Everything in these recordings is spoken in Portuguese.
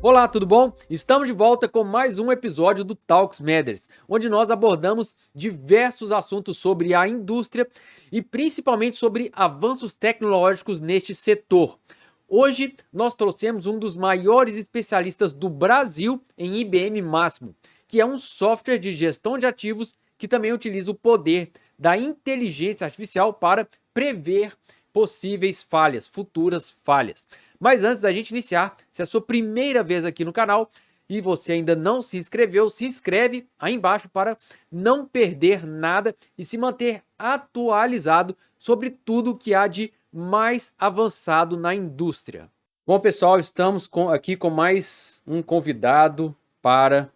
Olá, tudo bom? Estamos de volta com mais um episódio do Talks Matters, onde nós abordamos diversos assuntos sobre a indústria e principalmente sobre avanços tecnológicos neste setor. Hoje nós trouxemos um dos maiores especialistas do Brasil em IBM Máximo, que é um software de gestão de ativos que também utiliza o poder da inteligência artificial para prever possíveis falhas, futuras falhas. Mas antes da gente iniciar, se é a sua primeira vez aqui no canal e você ainda não se inscreveu, se inscreve aí embaixo para não perder nada e se manter atualizado sobre tudo que há de mais avançado na indústria. Bom, pessoal, estamos aqui com mais um convidado para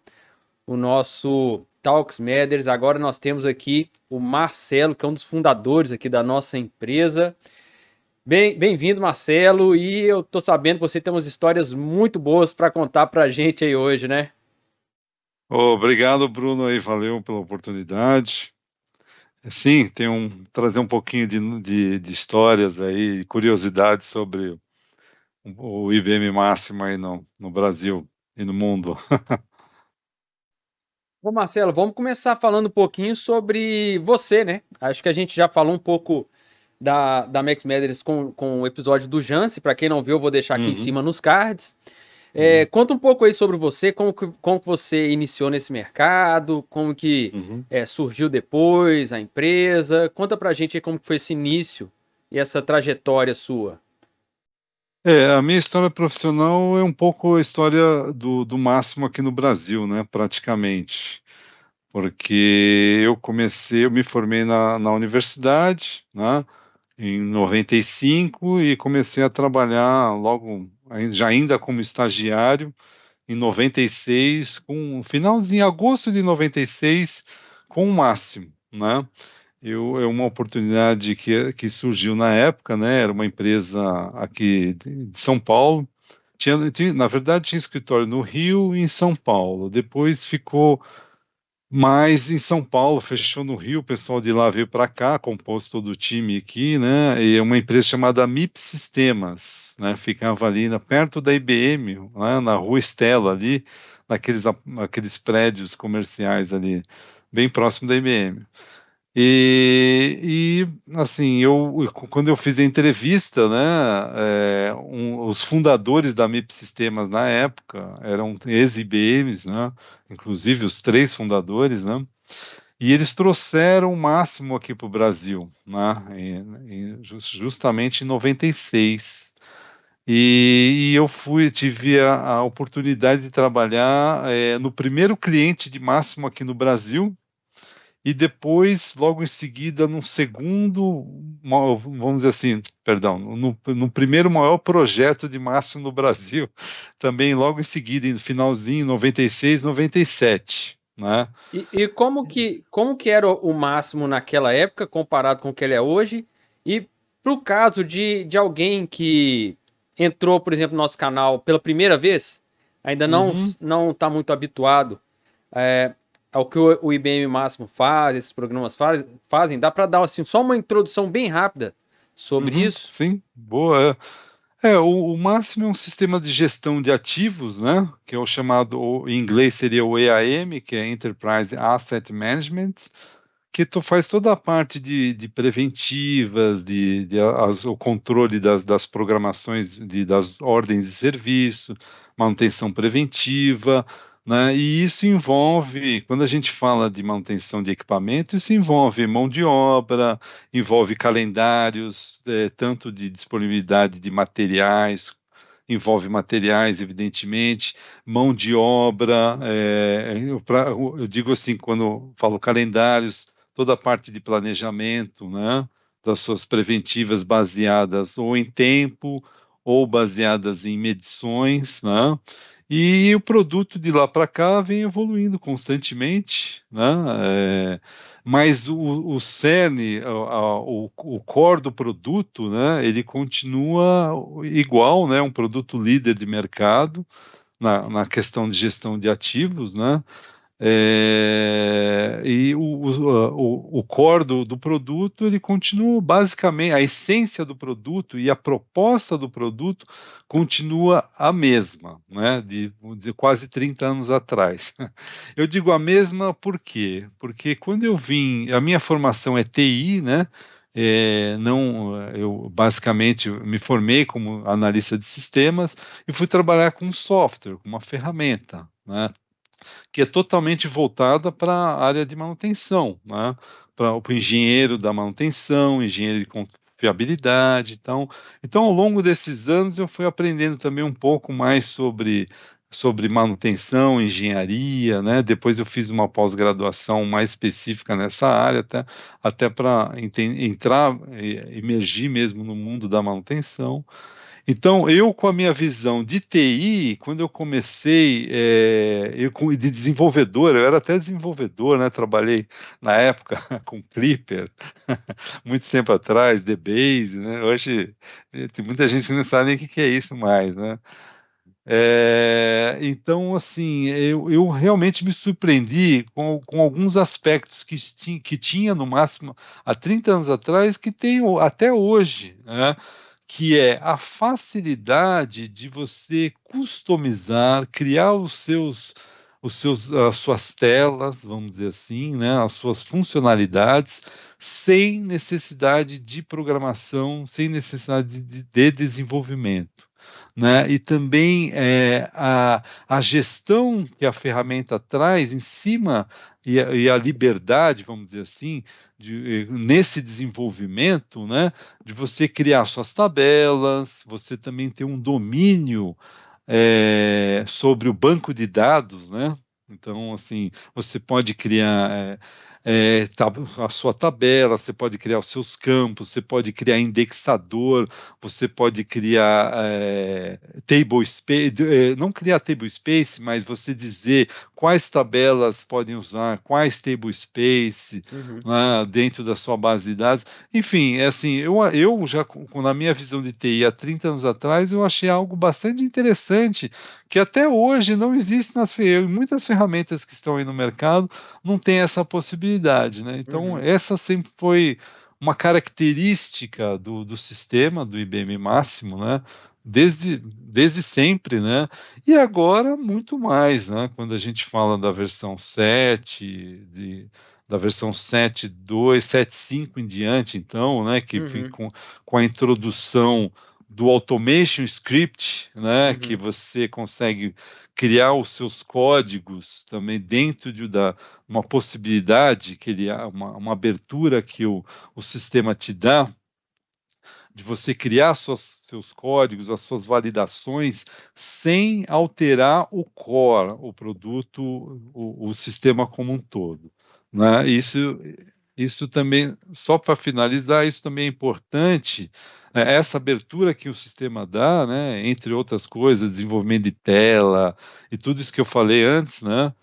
o nosso Talks Matters. Agora nós temos aqui o Marcelo, que é um dos fundadores aqui da nossa empresa. Bem-vindo, Marcelo, e eu tô sabendo que você tem umas histórias muito boas para contar pra gente aí hoje, né? Obrigado, Bruno, aí, valeu pela oportunidade. Sim, trazer um pouquinho de histórias aí, curiosidades sobre o IBM Máximo aí no Brasil e no mundo. Bom, Marcelo, vamos começar falando um pouquinho sobre você, né? Acho que a gente já falou um pouco da Max Matters com o episódio do Jance. Para quem não viu, eu vou deixar aqui em Uhum, cima nos cards. uhum, Conta um pouco aí sobre você, como que você iniciou nesse mercado, como que uhum. surgiu depois a empresa. Conta pra gente aí como que foi esse início e essa trajetória sua. A minha história profissional é um pouco a história do Máximo aqui no Brasil, né, praticamente. Porque eu me formei na universidade, né, em 95 e comecei a trabalhar logo, ainda como estagiário, em 96, com finalzinho, em agosto de 96, com o Máximo, né? É uma oportunidade que surgiu na época, né? Era uma empresa aqui de São Paulo. Na verdade, tinha escritório no Rio e em São Paulo. Depois ficou mas em São Paulo, fechou no Rio, o pessoal de lá veio para cá, compôs todo o time aqui, né? E é uma empresa chamada MIP Sistemas, né? Ficava ali perto da IBM, né? Na Rua Estela, ali, aqueles prédios comerciais ali, bem próximo da IBM. Assim, quando eu fiz a entrevista, né, os fundadores da MIP Sistemas na época eram ex-IBMs, né, inclusive os três fundadores, né, e eles trouxeram o Máximo aqui para o Brasil, né, justamente em 96. E eu tive a oportunidade de trabalhar no primeiro cliente de Máximo aqui no Brasil, e depois, logo em seguida, num segundo, vamos dizer assim, perdão, no primeiro maior projeto de Máximo no Brasil, também logo em seguida, no finalzinho, 96, 97, né? E como que era o máximo naquela época comparado com o que ele é hoje? E pro caso de alguém que entrou, por exemplo, no nosso canal pela primeira vez, ainda Uhum. não está muito habituado é, ao que o IBM Máximo faz, esses programas fazem, dá para dar assim, só uma introdução bem rápida sobre Uhum, isso? sim, boa. O Máximo é um sistema de gestão de ativos, né? Que é o chamado, em inglês seria o EAM, que é Enterprise Asset Management, que tu faz toda a parte de preventivas, o controle das programações, das ordens de serviço, manutenção preventiva, né? E isso envolve, quando a gente fala de manutenção de equipamento, isso envolve mão de obra, envolve calendários, tanto de disponibilidade de materiais, envolve materiais, evidentemente, mão de obra, eu digo assim, quando falo calendários, toda a parte de planejamento, né, das suas preventivas baseadas ou em tempo ou baseadas em medições, né, e o produto de lá para cá vem evoluindo constantemente, né, mas o cerne, o core do produto, né, ele continua igual, né, um produto líder de mercado na questão de gestão de ativos, né, E o core do produto, ele continua basicamente, a essência do produto e a proposta do produto continua a mesma, né, vamos dizer, quase 30 anos atrás. Eu digo a mesma por quê? Porque quando a minha formação é TI, né, eu basicamente me formei como analista de sistemas e fui trabalhar com software, com uma ferramenta, né, que é totalmente voltada para a área de manutenção, né? Para o engenheiro da manutenção, engenheiro de confiabilidade. Então, ao longo desses anos, eu fui aprendendo também um pouco mais sobre manutenção, engenharia, né? Depois eu fiz uma pós-graduação mais específica nessa área, até para entrar, emergir mesmo no mundo da manutenção. Então, eu com a minha visão de TI, quando eu comecei, de desenvolvedor, eu era até desenvolvedor, né? Trabalhei na época com Clipper, muito tempo atrás, DBase, né? Hoje tem muita gente que não sabe nem o que é isso mais, né? Então, assim, eu realmente me surpreendi com alguns aspectos que tinha no máximo há 30 anos atrás, que tem até hoje, né? Que é a facilidade de você customizar, criar as suas telas, vamos dizer assim, né? As suas funcionalidades, sem necessidade de programação, sem necessidade de desenvolvimento, né? E também a gestão que a ferramenta traz em cima e a liberdade, vamos dizer assim, nesse desenvolvimento, né? De você criar suas tabelas, você também ter um domínio sobre o banco de dados, né? Então, assim, você pode criar a sua tabela, você pode criar os seus campos, você pode criar indexador, você pode criar table space, não criar table space, mas você dizer quais tabelas podem usar, quais table space, Uhum. né, dentro da sua base de dados. Enfim, assim, eu já, na minha visão de TI há 30 anos atrás, eu achei algo bastante interessante, que até hoje não existe em muitas ferramentas que estão aí no mercado, não tem essa possibilidade, né? Então, Uhum. essa sempre foi uma característica do sistema, do IBM Máximo, né? Desde sempre, né? E agora muito mais, né? Quando a gente fala da versão 7, da versão 7.2, 7.5 em diante, então, né? Que enfim, Uhum. com a introdução do Automation Script, né? Que Uhum. você consegue criar os seus códigos também dentro uma possibilidade, uma abertura que o sistema te dá, de você criar seus códigos, as suas validações, sem alterar o core, o produto, o sistema como um todo, né? Isso também, só para finalizar, isso também é importante, né? Essa abertura que o sistema dá, né? Entre outras coisas, desenvolvimento de tela e tudo isso que eu falei antes, né?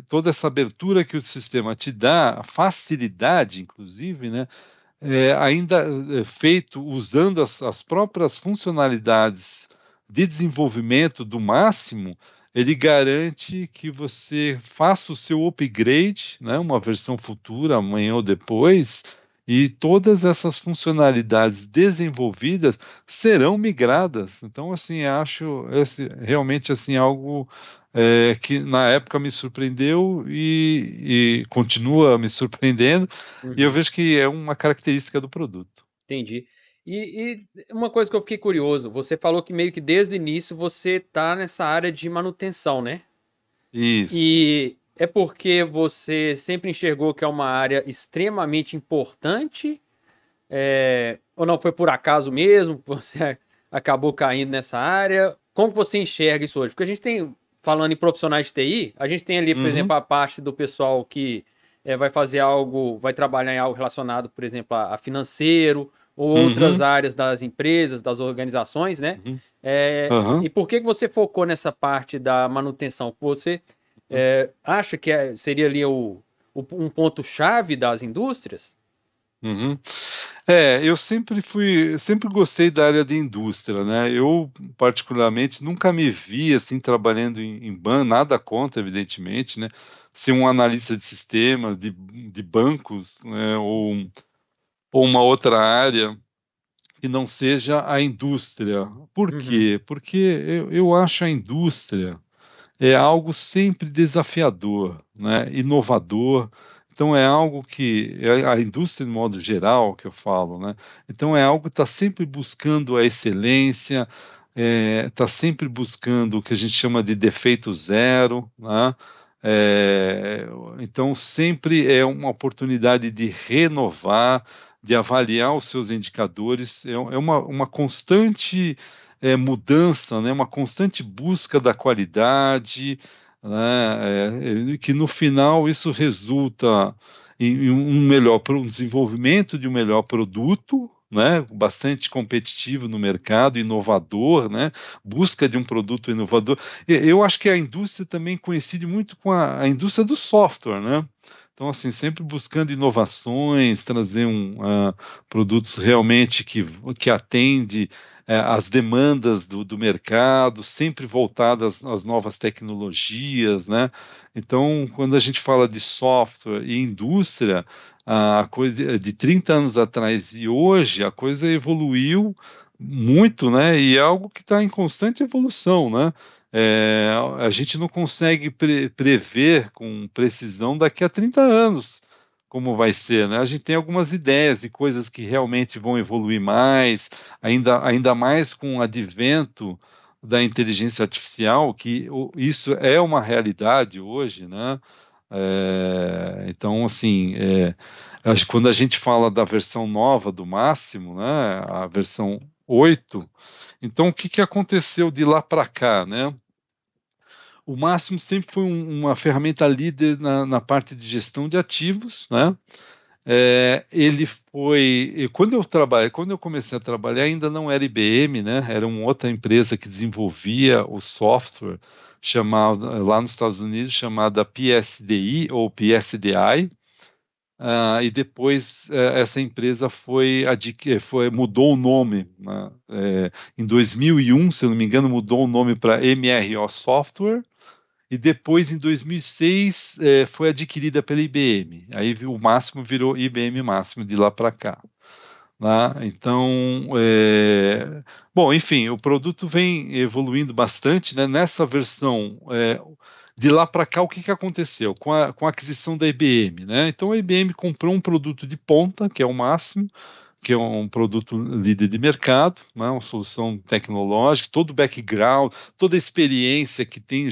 Toda essa abertura que o sistema te dá, a facilidade, inclusive, né? Ainda feito usando as próprias funcionalidades de desenvolvimento do máximo, ele garante que você faça o seu upgrade, né, uma versão futura, amanhã ou depois, e todas essas funcionalidades desenvolvidas serão migradas. Então, assim, acho realmente assim algo que na época me surpreendeu e continua me surpreendendo, e eu Uhum. vejo que é uma característica do produto. Entendi. E uma coisa que eu fiquei curioso, você falou que meio que desde o início você tá nessa área de manutenção, né? Isso. E é porque você sempre enxergou que é uma área extremamente importante, ou não foi por acaso mesmo que você acabou caindo nessa área? Como que você enxerga isso hoje? Porque a gente tem, falando em profissionais de TI, a gente tem ali, por Uhum, exemplo, a parte do pessoal que vai fazer algo, vai trabalhar em algo relacionado, por exemplo, a financeiro ou outras uhum, áreas das empresas, das organizações, né? uhum, aham, E por que que você focou nessa parte da manutenção? Você acha que seria ali um ponto-chave das indústrias? uhum. Eu sempre gostei da área de indústria, né? Eu, particularmente, nunca me vi assim trabalhando em banco, nada contra, evidentemente, né? Ser um analista de sistemas, de bancos, né? Ou uma outra área que não seja a indústria. Por Uhum, quê? Porque eu acho a indústria é algo sempre desafiador, né? Inovador. Então é algo que a indústria, de modo geral, que eu falo, né? Então é algo que está sempre buscando a excelência, está sempre buscando o que a gente chama de defeito zero, né? É, então sempre é uma oportunidade de renovar, de avaliar os seus indicadores, é uma constante mudança, né, uma constante busca da qualidade, né, que no final isso resulta em um desenvolvimento de um melhor produto, né, bastante competitivo no mercado, inovador, né, busca de um produto inovador. Eu acho que a indústria também coincide muito com a indústria do software, né? Então, assim, sempre buscando inovações, trazer produtos realmente que atendem as demandas do mercado, sempre voltadas às novas tecnologias, né? Então, quando a gente fala de software e indústria, a coisa de 30 anos atrás e hoje, a coisa evoluiu muito, né? E é algo que está em constante evolução, né? A gente não consegue prever com precisão daqui a 30 anos como vai ser, né? A gente tem algumas ideias de coisas que realmente vão evoluir mais, ainda mais com o advento da inteligência artificial, que isso é uma realidade hoje, né? Então, assim, acho que quando a gente fala da versão nova do Máximo, né, a versão 8, então o que que aconteceu de lá para cá, né? O Máximo sempre foi uma ferramenta líder na parte de gestão de ativos, né? Ele foi. Quando eu comecei a trabalhar, ainda não era IBM, né? Era uma outra empresa que desenvolvia o software chamado lá nos Estados Unidos chamada PSDI ou PSDI. E depois essa empresa mudou o nome, né? Em 2001, se eu não me engano, mudou o nome para MRO Software e depois, em 2006, foi adquirida pela IBM. Aí o Máximo virou IBM Máximo de lá para cá. Né? Então, bom, enfim, o produto vem evoluindo bastante, né? Nessa versão, de lá para cá, o que que aconteceu com a aquisição da IBM, né? Então, a IBM comprou um produto de ponta, que é o Máximo, que é um produto líder de mercado, né, uma solução tecnológica, todo o background, toda a experiência que tem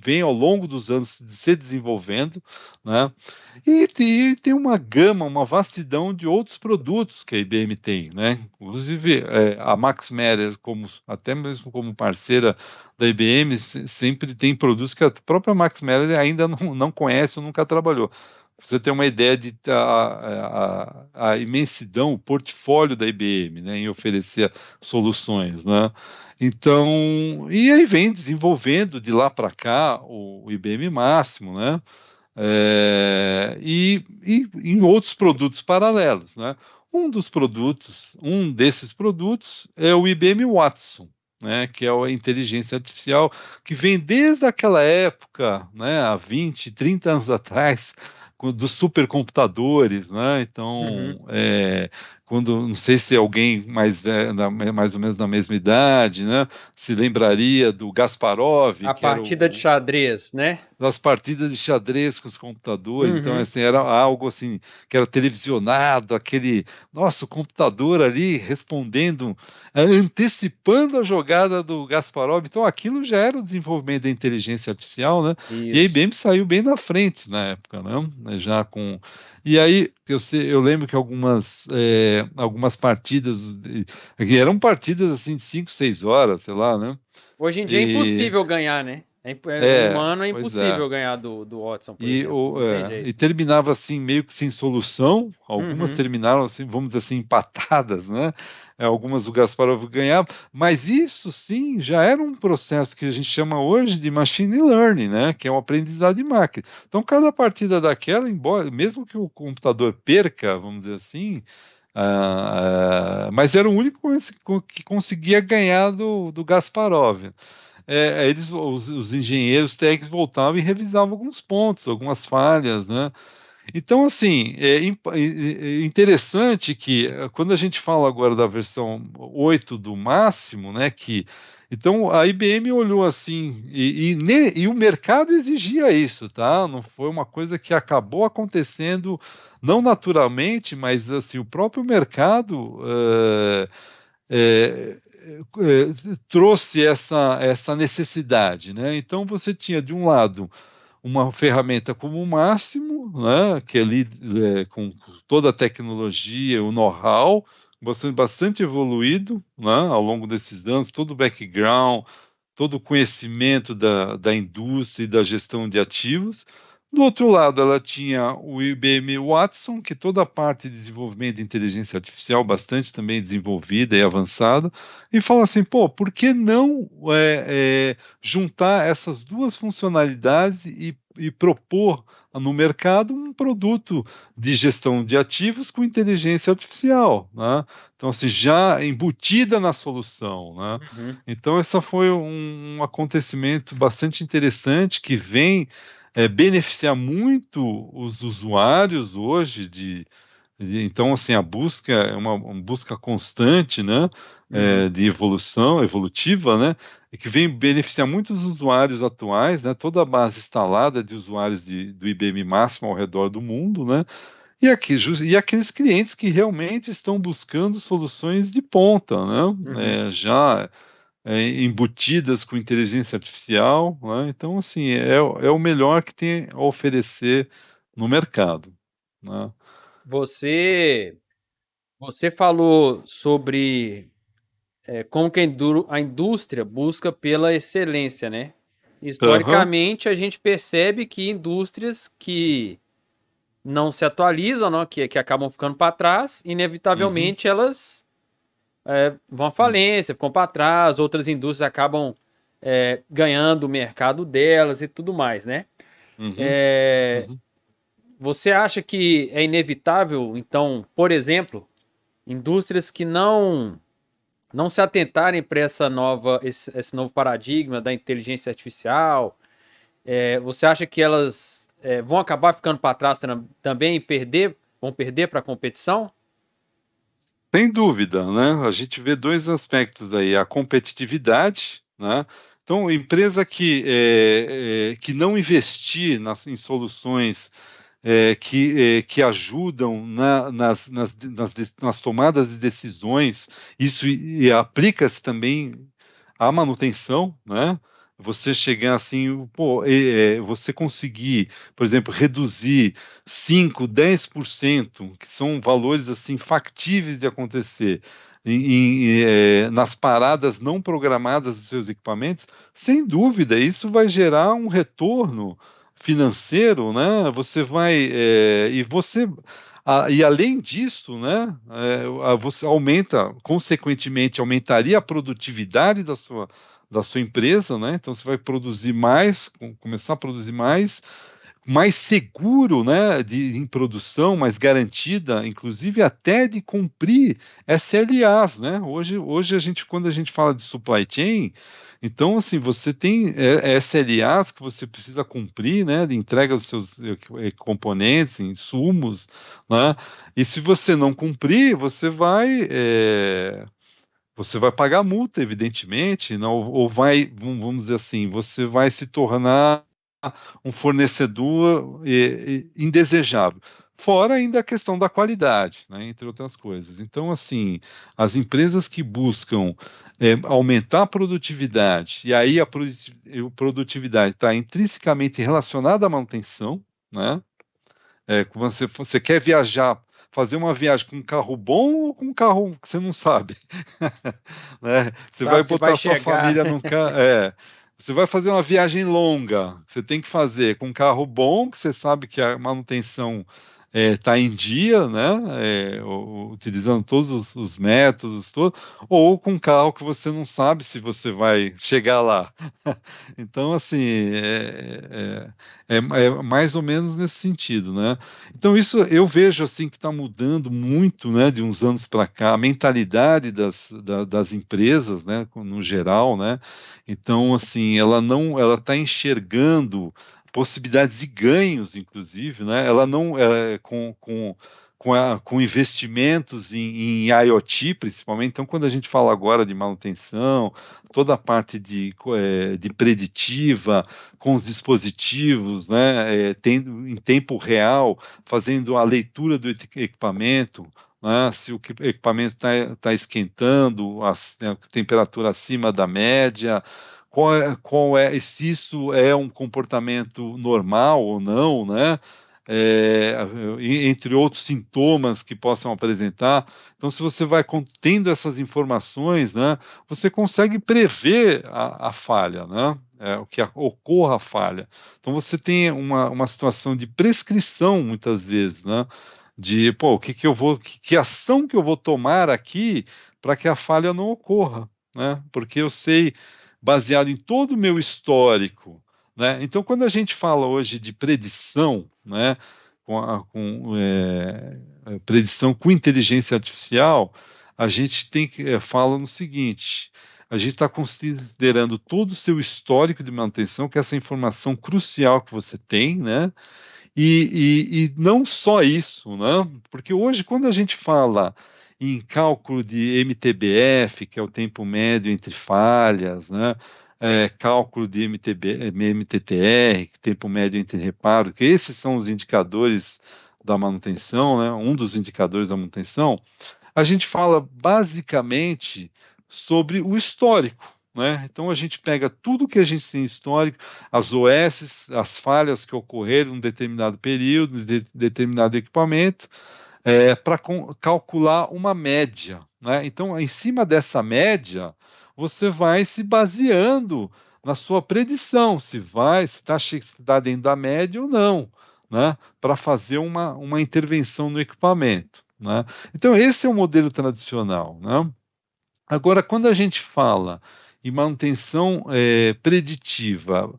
vem ao longo dos anos de se desenvolvendo, né, e tem uma gama, uma vastidão de outros produtos que a IBM tem, né, inclusive a Max Matter, até mesmo como parceira da IBM, sempre tem produtos que a própria Max Matter ainda não conhece ou nunca trabalhou. Pra você ter uma ideia de a imensidão, o portfólio da IBM, né, em oferecer soluções, né? Então, e aí vem desenvolvendo de lá para cá o IBM Máximo, né? E em outros produtos paralelos, né? Um desses produtos é o IBM Watson, né, que é a inteligência artificial que vem desde aquela época, né, há 20, 30 anos atrás, dos supercomputadores, né? uhum. Então, não sei se alguém mais ou menos da mesma idade, né, se lembraria do Kasparov, A que era partida de xadrez, né? das partidas de xadrez com os computadores, então Uhum. assim, era algo assim que era televisionado, aquele nosso computador ali respondendo, antecipando a jogada do Kasparov, então aquilo já era o desenvolvimento da inteligência artificial, né? E a Isso. IBM saiu bem na frente na época, né? Já com e aí eu lembro que algumas partidas que eram partidas assim de 5, 6 horas, sei lá, né? Hoje em dia é E impossível ganhar, né? Um ano é pois é. impossível ganhar do Watson, por exemplo. Não tem E jeito. terminava assim meio que sem solução. Algumas Uhum. terminaram assim, vamos dizer assim, empatadas, né? Algumas o Gasparov ganhava, mas isso sim já era um processo que a gente chama hoje de machine learning, né? Que é um aprendizado de máquina. Então cada partida daquela, embora mesmo que o computador perca, vamos dizer assim, Mas era o único que conseguia ganhar do Kasparov. Os engenheiros técnicos voltavam e revisavam alguns pontos, algumas falhas, né? Então, assim, interessante que quando a gente fala agora da versão 8 do máximo, né, então a IBM olhou assim, e o mercado exigia isso, tá? Não foi uma coisa que acabou acontecendo, não naturalmente, mas assim, o próprio mercado é, trouxe essa necessidade, né? Então você tinha, de um lado, uma ferramenta como o máximo, né, que ali com toda a tecnologia, o know-how, bastante evoluído, né, ao longo desses anos, todo o background, todo o conhecimento da indústria e da gestão de ativos. Do outro lado, ela tinha o IBM Watson, que toda a parte de desenvolvimento de inteligência artificial bastante também desenvolvida e avançada, e fala assim, pô, por que não juntar essas duas funcionalidades e propor no mercado um produto de gestão de ativos com inteligência artificial, né? Então, assim, já embutida na solução, né? Uhum. Então, esse foi um acontecimento bastante interessante que vem beneficiar muito os usuários hoje então, assim, a busca é uma busca constante, né, Uhum. de evolutiva, né, e que vem beneficiar muitos usuários atuais, né, toda a base instalada de usuários do IBM Máximo ao redor do mundo, né, e aqueles clientes que realmente estão buscando soluções de ponta, Uhum. né, já embutidas com inteligência artificial, né, então, assim, é o melhor que tem a oferecer no mercado, né. Você você falou sobre como que a indústria busca pela excelência, né? Aham. Historicamente, a gente percebe que indústrias que não se atualizam, não, que acabam ficando para trás, Uhum. inevitavelmente elas vão à falência, ficam para trás, outras indústrias acabam ganhando o mercado delas e tudo mais, né? Uhum. É, Uhum. você acha que é inevitável, então, por exemplo, indústrias que não se atentarem para esse novo paradigma da inteligência artificial, você acha que elas vão acabar ficando para trás também e vão perder para a competição? Sem dúvida, né? A gente vê dois aspectos aí, a competitividade, né? Então, empresa que não investir em soluções que ajudam nas tomadas de decisões, isso e aplica-se também à manutenção, né? Você chegar assim, pô, você conseguir, por exemplo, reduzir 5, 10%, que são valores assim factíveis de acontecer, nas paradas não programadas dos seus equipamentos, sem dúvida, isso vai gerar um retorno financeiro, né? E além disso, né? Você consequentemente, aumentaria a produtividade da sua empresa, né? Então você vai produzir mais, começar a produzir mais seguro, né, em produção, mais garantida, inclusive até de cumprir SLAs, né? Hoje quando a gente fala de supply chain, então assim você tem SLAs que você precisa cumprir, né, de entrega dos seus componentes, insumos, né? E se você não cumprir, você vai pagar multa, evidentemente, não, ou vamos dizer assim, você vai se tornar um fornecedor indesejável. Fora ainda a questão da qualidade, né, entre outras coisas. Então, assim, as empresas que buscam aumentar a produtividade, e aí a produtividade está intrinsecamente relacionada à manutenção, né? Quando você quer viajar, fazer uma viagem com um carro bom ou com um carro que você não sabe? Né? Você vai Sabe se vai botar sua chegar. família num carro. Você vai fazer uma viagem longa, você tem que fazer com um carro bom, que você sabe que a manutenção está em dia, né, utilizando todos os métodos, ou com um carro que você não sabe se você vai chegar lá. Então, assim, é mais ou menos nesse sentido, né? Então, isso eu vejo assim que está mudando muito, né, de uns anos para cá, a mentalidade das empresas, né, no geral, né? Então, assim, ela está enxergando possibilidades de ganhos, inclusive, né? Ela não com investimentos em IoT, principalmente. Então, quando a gente fala agora de manutenção, toda a parte de preditiva, com os dispositivos, né, em tempo real, fazendo a leitura do equipamento, né, se o equipamento está esquentando, a temperatura acima da média, se isso é um comportamento normal ou não, né? Entre outros sintomas que possam apresentar. Então, se você vai tendo essas informações, né, você consegue prever a falha, né? O que ocorra a falha. Então, você tem uma situação de prescrição, muitas vezes, né? De, pô, que ação que eu vou tomar aqui para que a falha não ocorra, né? Porque eu sei, baseado em todo o meu histórico, né? Então, quando a gente fala hoje de predição, né, predição com inteligência artificial, a gente fala no seguinte: a gente está considerando todo o seu histórico de manutenção, que é essa informação crucial que você tem, né? E não só isso, né? Porque hoje, quando a gente fala em cálculo de MTBF, que é o tempo médio entre falhas, né? Cálculo de MTTR, tempo médio entre reparo, que esses são os indicadores da manutenção, né? Um dos indicadores da manutenção, a gente fala basicamente sobre o histórico, né? Então a gente pega tudo que a gente tem histórico, as OS, as falhas que ocorreram em um determinado período, de determinado equipamento, para calcular uma média, né? Então, em cima dessa média, você vai se baseando na sua predição, se está dentro da média ou não, né? Para fazer uma intervenção no equipamento, né? Então, esse é o modelo tradicional, né? Agora, quando a gente fala em manutenção preditiva,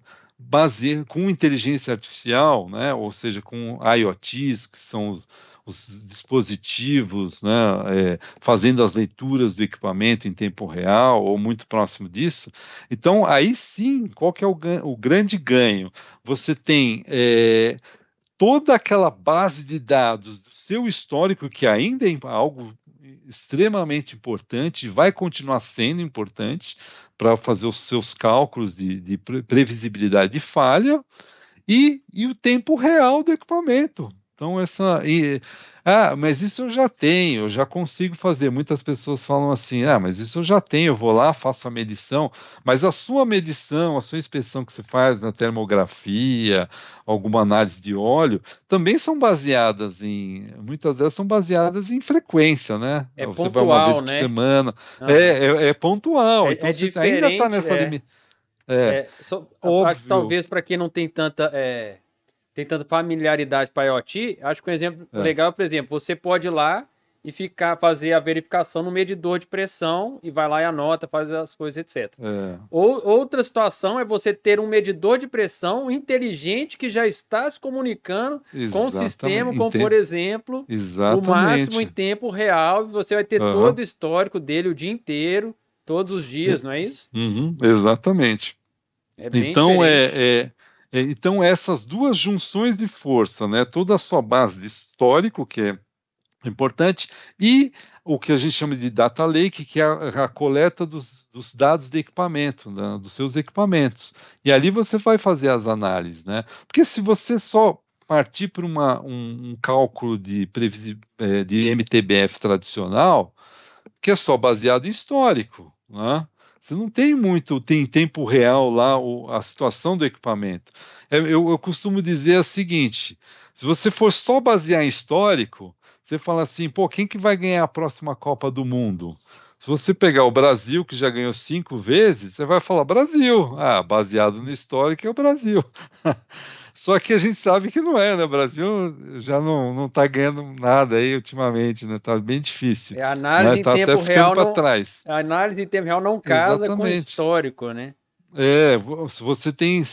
com inteligência artificial, né, ou seja, com IoTs, que são os dispositivos, né, fazendo as leituras do equipamento em tempo real ou muito próximo disso, então aí sim, qual que é o grande ganho? Você tem toda aquela base de dados do seu histórico, que ainda é algo extremamente importante, vai continuar sendo importante para fazer os seus cálculos de previsibilidade de falha, e o tempo real do equipamento. Então, mas isso eu já tenho, eu já consigo fazer. Muitas pessoas falam assim, mas isso eu já tenho, eu vou lá, faço a medição, mas a sua medição, a sua inspeção que você faz na termografia, alguma análise de óleo, também são muitas delas são baseadas em frequência, né? É Você vai uma vez pontual, por né? semana, Aham. é pontual, então É você ainda está diferente, nessa limitação. acho que Óbvio. talvez para quem não tem tem tanta familiaridade para IoT, acho que um exemplo É, legal, por exemplo, você pode ir lá e fazer a verificação no medidor de pressão e vai lá e anota, faz as coisas, etc. é, Outra situação é você ter um medidor de pressão inteligente que já está se comunicando com o sistema, como por exemplo, no máximo em exatamente. tempo real, e você vai ter todo Aham. o histórico dele o dia inteiro, todos os dias, não é isso? Exatamente. É bem Então, diferente. então, essas duas junções de força, né, toda a sua base de histórico, que é importante, e o que a gente chama de data lake, que é a coleta dos dados de equipamento, né, dos seus equipamentos. E ali você vai fazer as análises, né? Porque se você só partir para um cálculo de MTBF tradicional, que é só baseado em histórico, né? Você não tem em tempo real lá a situação do equipamento. Eu costumo dizer o seguinte: se você for só basear em histórico, você fala assim, pô, quem que vai ganhar a próxima Copa do Mundo? Se você pegar o Brasil, que já ganhou 5 vezes, você vai falar Brasil. Ah, baseado no histórico é o Brasil. Só que a gente sabe que não é, né? O Brasil já não está ganhando nada aí ultimamente, né? Está bem difícil, A né? análise em Está até tempo ficando real para não, trás. a análise em tempo real não casa com o Exatamente. histórico, né? Se você tem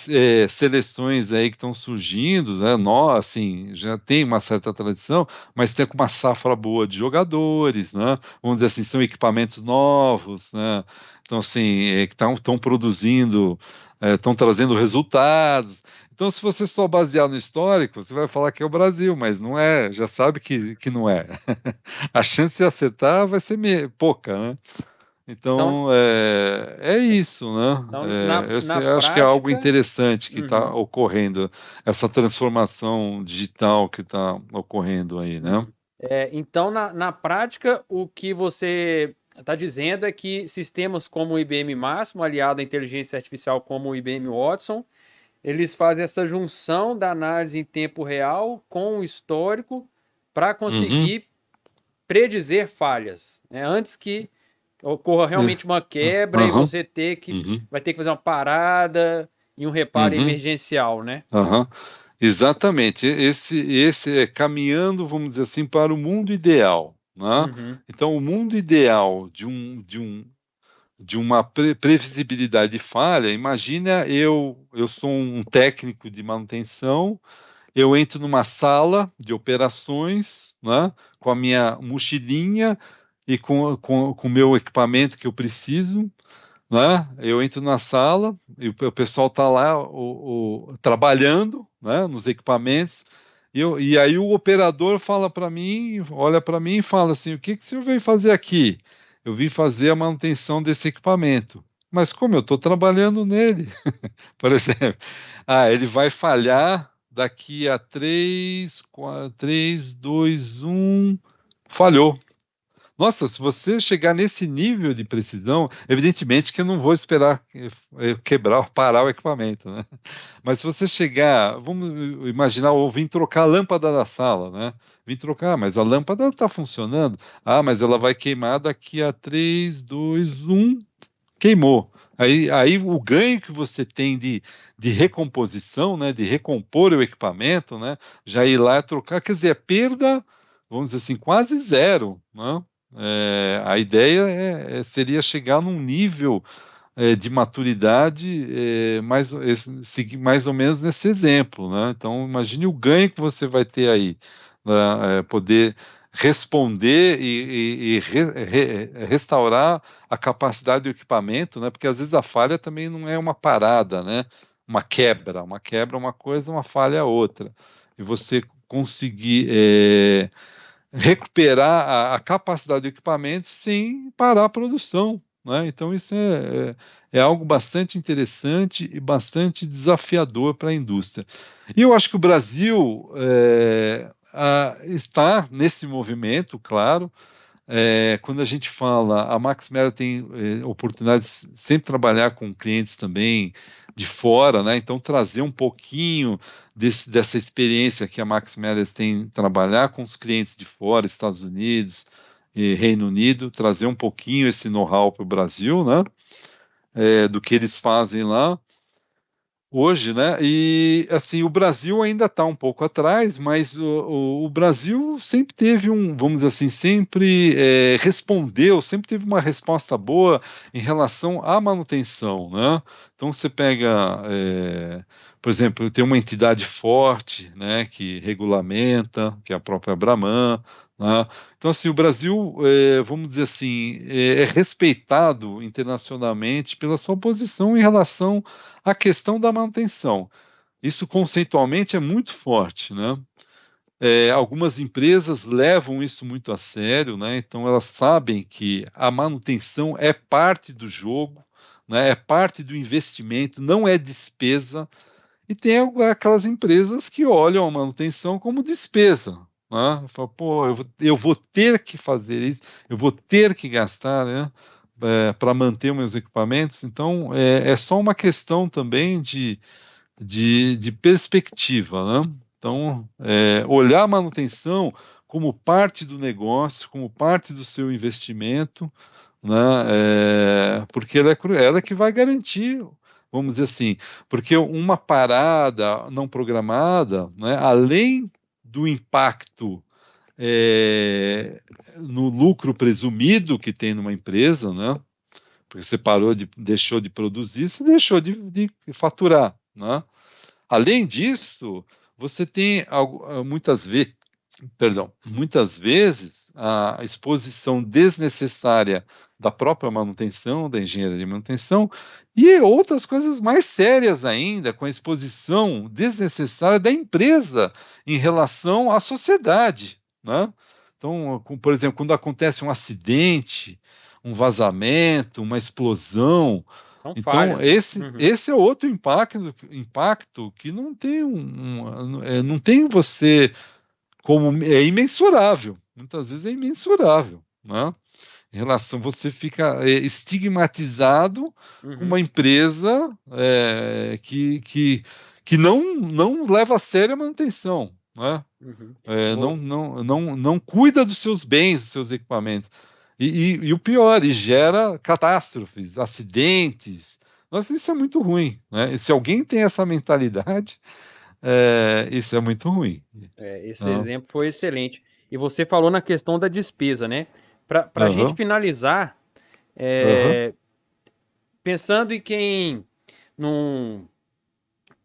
seleções aí que estão surgindo, né, assim, já tem uma certa tradição, mas tem uma safra boa de jogadores, né, vamos dizer assim, são equipamentos novos, né, então assim, que estão produzindo, estão trazendo resultados. Então, se você só basear no histórico, você vai falar que é o Brasil, mas não é, já sabe que não é. A chance de acertar vai ser pouca, né? Então, Então, é isso, né? então na, na Eu acho que é algo prática, interessante que está uhum, ocorrendo, essa transformação digital que está ocorrendo aí, né? uhum. Então, na prática, o que você está dizendo é que sistemas como o IBM Máximo, aliado à inteligência artificial como o IBM Watson, eles fazem essa junção da análise em tempo real com o histórico para Uhum, conseguir predizer falhas, né? Antes que ocorra é, realmente uma quebra e aham, você uhum, vai ter que fazer uma parada e um reparo uhum, emergencial, né? aham. Exatamente. Esse é caminhando, vamos dizer assim, para o mundo ideal, né? Uhum, Então, o mundo ideal de uma previsibilidade de falha, imagina eu sou um técnico de manutenção. Eu entro numa sala de operações, né, com a minha mochilinha e com o meu equipamento que eu preciso, né? Eu entro na sala e o pessoal está lá trabalhando, né, nos equipamentos. E aí o operador fala para mim, olha para mim e fala assim: o que que o senhor veio fazer aqui? Eu vim fazer a manutenção desse equipamento. Mas como eu estou trabalhando nele, por exemplo, ele vai falhar daqui a 3, 4, 3, 2, 1, falhou. Nossa, se você chegar nesse nível de precisão, evidentemente que eu não vou esperar quebrar, parar o equipamento, né? Mas se você chegar, vamos imaginar, ou vim trocar a lâmpada da sala, né? Vim trocar, mas a lâmpada está funcionando. Ah, mas ela vai queimar daqui a 3, 2, 1, queimou. Aí o ganho que você tem de recomposição, né, de recompor o equipamento, né, já ir lá trocar, quer dizer, a perda, vamos dizer assim, quase zero, né? A ideia seria chegar num nível de maturidade seguir mais ou menos nesse exemplo, né? Então, imagine o ganho que você vai ter aí, né? Poder responder e restaurar a capacidade do equipamento, né? Porque às vezes a falha também não é uma parada, né? Uma quebra é uma coisa, uma falha é outra. E você conseguir recuperar a capacidade do equipamento sem parar a produção, né? Então, isso é algo bastante interessante e bastante desafiador para a indústria. E eu acho que o Brasil está nesse movimento, claro. Quando a gente fala, a Max Mera tem oportunidade de sempre trabalhar com clientes também de fora, né? Então trazer um pouquinho dessa experiência que a Max Mera tem trabalhar com os clientes de fora, Estados Unidos e Reino Unido, trazer um pouquinho esse know-how para o Brasil, né? Do que eles fazem lá hoje, né? E assim, o Brasil ainda está um pouco atrás, mas o Brasil sempre teve vamos dizer assim, sempre respondeu, sempre teve uma resposta boa em relação à manutenção, né? Então você pega, por exemplo, tem uma entidade forte, né, que regulamenta, que é a própria Brahman, né? Então, assim, o Brasil, vamos dizer assim, é respeitado internacionalmente pela sua posição em relação à questão da manutenção. Isso conceitualmente é muito forte, né? Algumas empresas levam isso muito a sério, né? Então elas sabem que a manutenção é parte do jogo, né? É parte do investimento, não é despesa. E tem aquelas empresas que olham a manutenção como despesa, né? Fala, pô, eu vou ter que fazer isso, eu vou ter que gastar, né? Para manter os meus equipamentos. Então é só uma questão também de perspectiva, né? Então, olhar a manutenção como parte do negócio, como parte do seu investimento, né? Porque ela é que vai garantir, vamos dizer assim, porque uma parada não programada, né, além do impacto é, no lucro presumido que tem numa empresa, né? Porque você deixou de produzir, você deixou de faturar, né? Além disso, você tem muitas vezes a exposição desnecessária da própria manutenção, da engenharia de manutenção, e outras coisas mais sérias ainda, com a exposição desnecessária da empresa em relação à sociedade, né? Então, por exemplo, quando acontece um acidente, um vazamento, uma explosão, São então, falhas, né? esse é outro impacto que não tem não tem você como é imensurável. Muitas vezes é imensurável, né? Em relação, você fica estigmatizado com Uhum, uma empresa que não leva a sério a manutenção, né? uhum. Não, Vou, não cuida dos seus bens, dos seus equipamentos. E o pior, e gera catástrofes, acidentes. Nossa, isso é muito ruim, né? E se alguém tem essa mentalidade, isso é muito ruim. esse Né? exemplo foi excelente. E você falou na questão da despesa, né? Para a gente Aham, finalizar, aham, é, pensando em quem não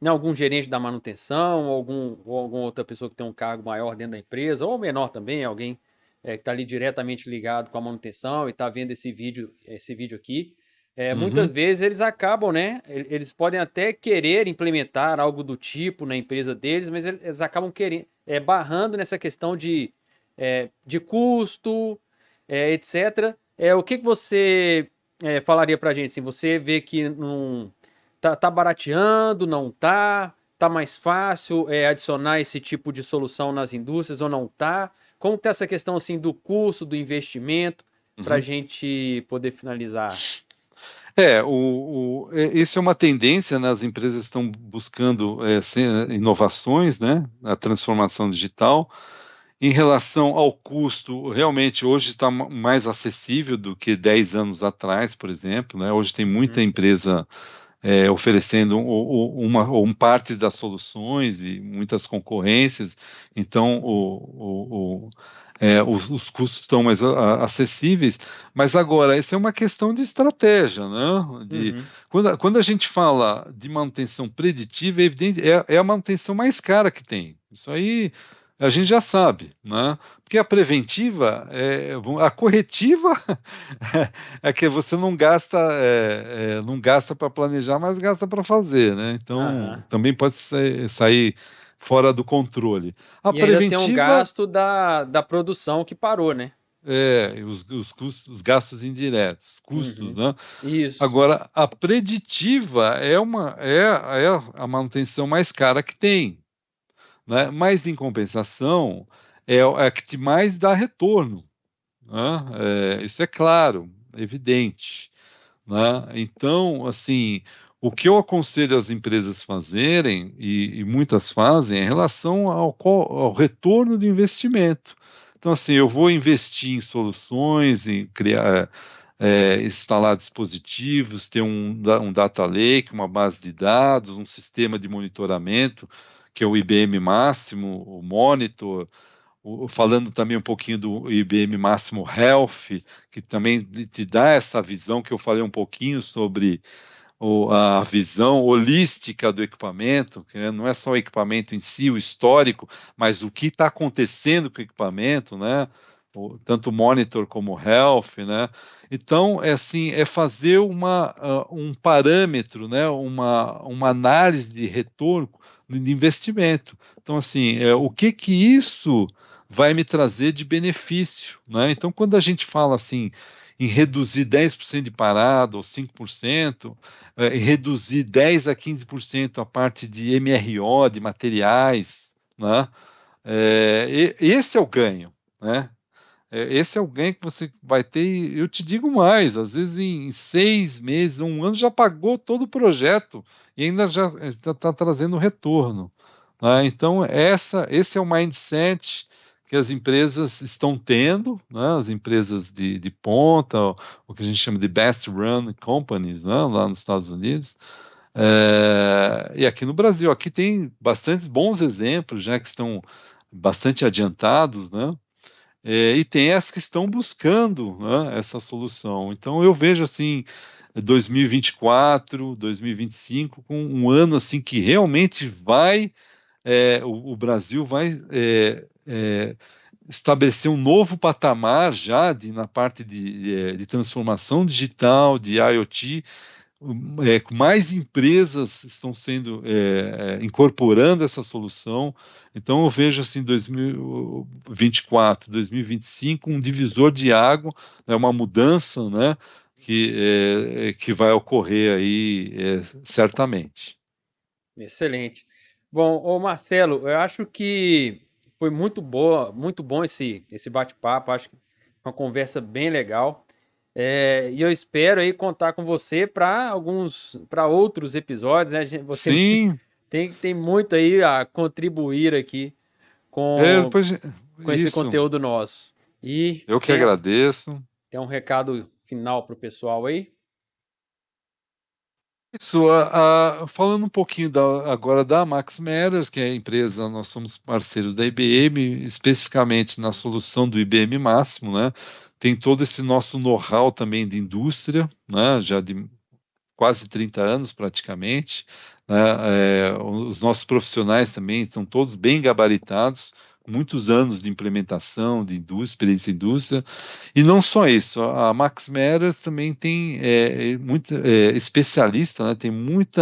em algum gerente da manutenção, ou alguma outra pessoa que tem um cargo maior dentro da empresa, ou menor também, alguém que está ali diretamente ligado com a manutenção e está vendo esse vídeo aqui. Muitas uhum, vezes eles acabam, né? Eles podem até querer implementar algo do tipo na empresa deles, mas eles acabam querendo, barrando nessa questão de custo, etc. O que você falaria para a gente? Assim, você vê que não tá barateando, não tá? Tá mais fácil adicionar esse tipo de solução nas indústrias ou não tá? Como tá essa questão assim do custo, do investimento, para a uhum. gente poder finalizar? Isso é uma tendência, né? As empresas estão buscando inovações, né? A transformação digital. Em relação ao custo, realmente hoje está mais acessível do que 10 anos atrás, por exemplo, né? Hoje tem muita Uhum, empresa oferecendo partes das soluções e muitas concorrências, então os custos estão mais acessíveis, mas agora, isso é uma questão de estratégia, né? uhum, Quando a gente fala de manutenção preditiva, é evidente, é a manutenção mais cara que tem. Isso aí a gente já sabe, né? Porque a preventiva, a corretiva é que você não gasta para planejar, mas gasta para fazer, né? Então aham. também pode sair fora do controle. A E ainda tem um preventiva gasto da produção que parou, né? os custos, os gastos indiretos, custos, Uhum. né? Isso. Agora, a preditiva é a manutenção mais cara que tem, né? Mas em compensação é a que mais dá retorno, né? Isso é claro, evidente. Né? Então, assim, o que eu aconselho as empresas fazerem, e muitas fazem, é em relação ao retorno do investimento. Então, assim, eu vou investir em soluções, em criar, instalar dispositivos, ter um data lake, uma base de dados, um sistema de monitoramento, que é o IBM Máximo, o Monitor, falando também um pouquinho do IBM Máximo Health, que também te dá essa visão que eu falei um pouquinho sobre a visão holística do equipamento, que não é só o equipamento em si, o histórico, mas o que está acontecendo com o equipamento, né? Tanto o monitor como o health, né? Então, é assim, é fazer um parâmetro, né? Uma análise de retorno de investimento. Então, assim, o que isso vai me trazer de benefício, né? Então, quando a gente fala assim em reduzir 10% de parada ou 5%, reduzir 10 a 15% a parte de MRO, de materiais, né? Esse é o ganho, né? Esse é o ganho que você vai ter, e eu te digo mais, às vezes em 6 meses, um ano, já pagou todo o projeto e ainda já está trazendo retorno, né? Então, esse é o mindset que as empresas estão tendo, né, as empresas de ponta, o que a gente chama de best run companies, né, lá nos Estados Unidos, e aqui no Brasil. Aqui tem bastantes bons exemplos, já que estão bastante adiantados, né, e tem as que estão buscando, né, essa solução. Então eu vejo assim 2024, 2025 com um ano assim que realmente o Brasil vai estabelecer um novo patamar já na parte de transformação digital, de IoT, mais empresas estão sendo incorporando essa solução. Então eu vejo assim 2024, 2025 um divisor de água, né, uma mudança, né, que vai ocorrer aí certamente. Excelente. Bom, ô Marcelo, eu acho que foi muito bom esse bate-papo. Acho que uma conversa bem legal. E eu espero aí contar com você para outros episódios, né? Você Sim, tem muito aí a contribuir aqui com, depois com esse isso. conteúdo nosso. E Eu que agradeço. tem um recado final para o pessoal aí? Isso, falando um pouquinho agora da Max Matters, que é a empresa, nós somos parceiros da IBM, especificamente na solução do IBM Máximo, né? Tem todo esse nosso know-how também de indústria, né? Já de quase 30 anos praticamente, né? Os nossos profissionais também estão todos bem gabaritados, muitos anos de implementação, de indústria, experiência em indústria, e não só isso, a Max Matters também tem muito especialista, né? Tem muito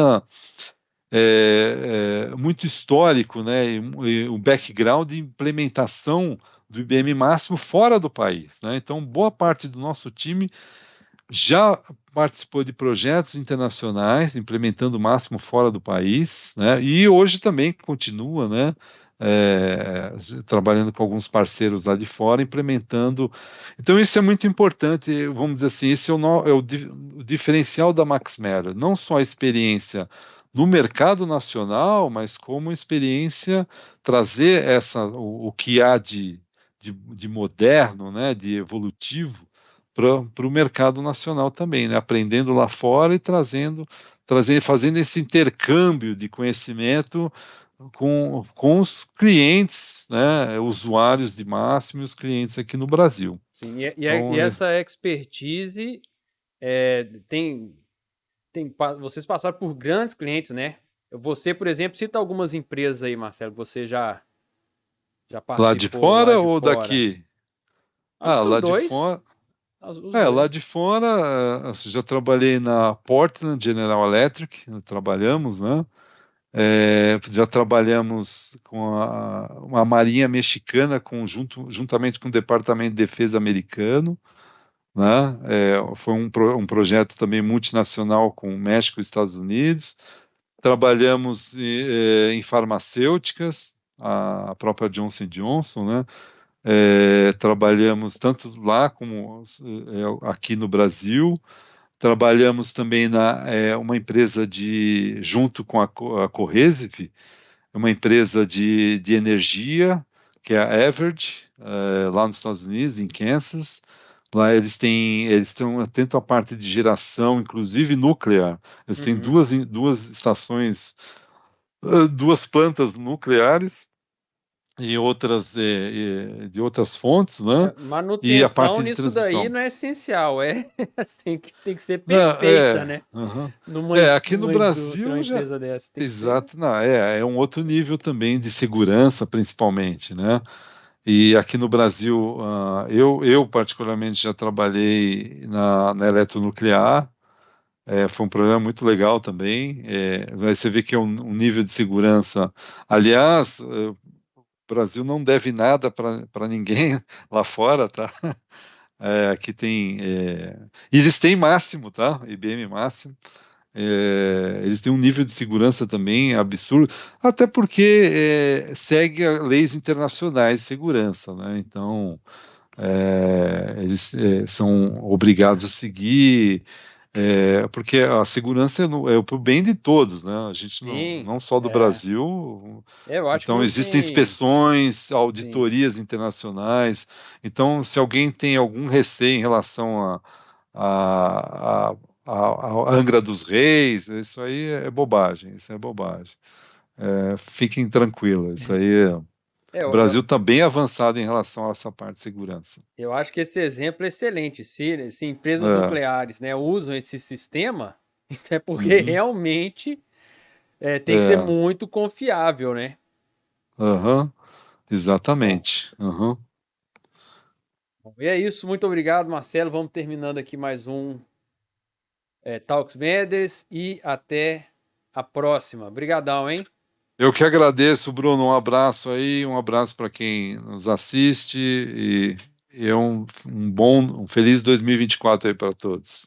histórico, né? E um background de implementação do IBM Máximo fora do país, né? Então, boa parte do nosso time já participou de projetos internacionais, implementando o máximo fora do país, né? E hoje também continua, né? Trabalhando com alguns parceiros lá de fora, implementando. Então, isso é muito importante, vamos dizer assim, esse o diferencial da MaxMera, não só a experiência no mercado nacional, mas como experiência trazer o que há de moderno, né, de evolutivo, para o mercado nacional também, né? Aprendendo lá fora e fazendo esse intercâmbio de conhecimento com os clientes, né? Usuários de máximo e os clientes aqui no Brasil. Sim, e Então, essa expertise vocês passaram por grandes clientes, né? Você, por exemplo, cita algumas empresas aí, Marcelo, que você já lá de participou lá fora de ou fora. daqui? Acho que os Lá de dois. fora. Os Lá dois. de fora, já trabalhei na Portland General Electric, trabalhamos, né? Já trabalhamos com a Marinha Mexicana, juntamente com o Departamento de Defesa americano, né? Foi um projeto também multinacional com o México e Estados Unidos. Trabalhamos em farmacêuticas, a própria Johnson Johnson, né? Trabalhamos tanto lá como aqui no Brasil. Trabalhamos também uma empresa junto com a Cohesive, uma empresa de energia, que é a Evergy, lá nos Estados Unidos, em Kansas. Lá eles estão atentos à parte de geração, inclusive nuclear. Eles têm Uhum. duas estações, duas plantas nucleares e de outras fontes, né? E a Manutenção parte de nisso daí transmissão. não é essencial, tem que ser Não, perfeita, né? aham. Aqui no Numa indústria, uma Brasil já, empresa dessa, tem que ser. exato, não, é um outro nível também de segurança, principalmente, né? E aqui no Brasil, eu particularmente já trabalhei na eletronuclear, foi um programa muito legal também. Você vê que é um nível de segurança. Aliás, o Brasil não deve nada para ninguém lá fora, tá? Aqui tem. E eles têm máximo, tá? IBM máximo. Eles têm um nível de segurança também absurdo, até porque segue leis internacionais de segurança, né? Então, eles são obrigados a seguir. Porque a segurança é para o bem de todos, né? A gente Sim, não só do é. Brasil. Eu acho que Então, não existem tem. inspeções, Sim. auditorias internacionais. Então, se alguém tem algum receio em relação a, a Angra dos Reis, isso aí é bobagem, isso é bobagem. Fiquem tranquilos, isso aí. É, O eu, Brasil está bem avançado em relação a essa parte de segurança. eu acho que esse exemplo é excelente. Se empresas É, nucleares, né, usam esse sistema, então é porque uhum, realmente tem que ser é, muito confiável, né? aham, Bom, exatamente. Aham. e é isso. Muito obrigado, Marcelo. Vamos terminando aqui mais um Talks Matters e até a próxima. Obrigadão, hein? Eu que agradeço, Bruno. Um abraço aí, um abraço para quem nos assiste e um feliz 2024 aí para todos.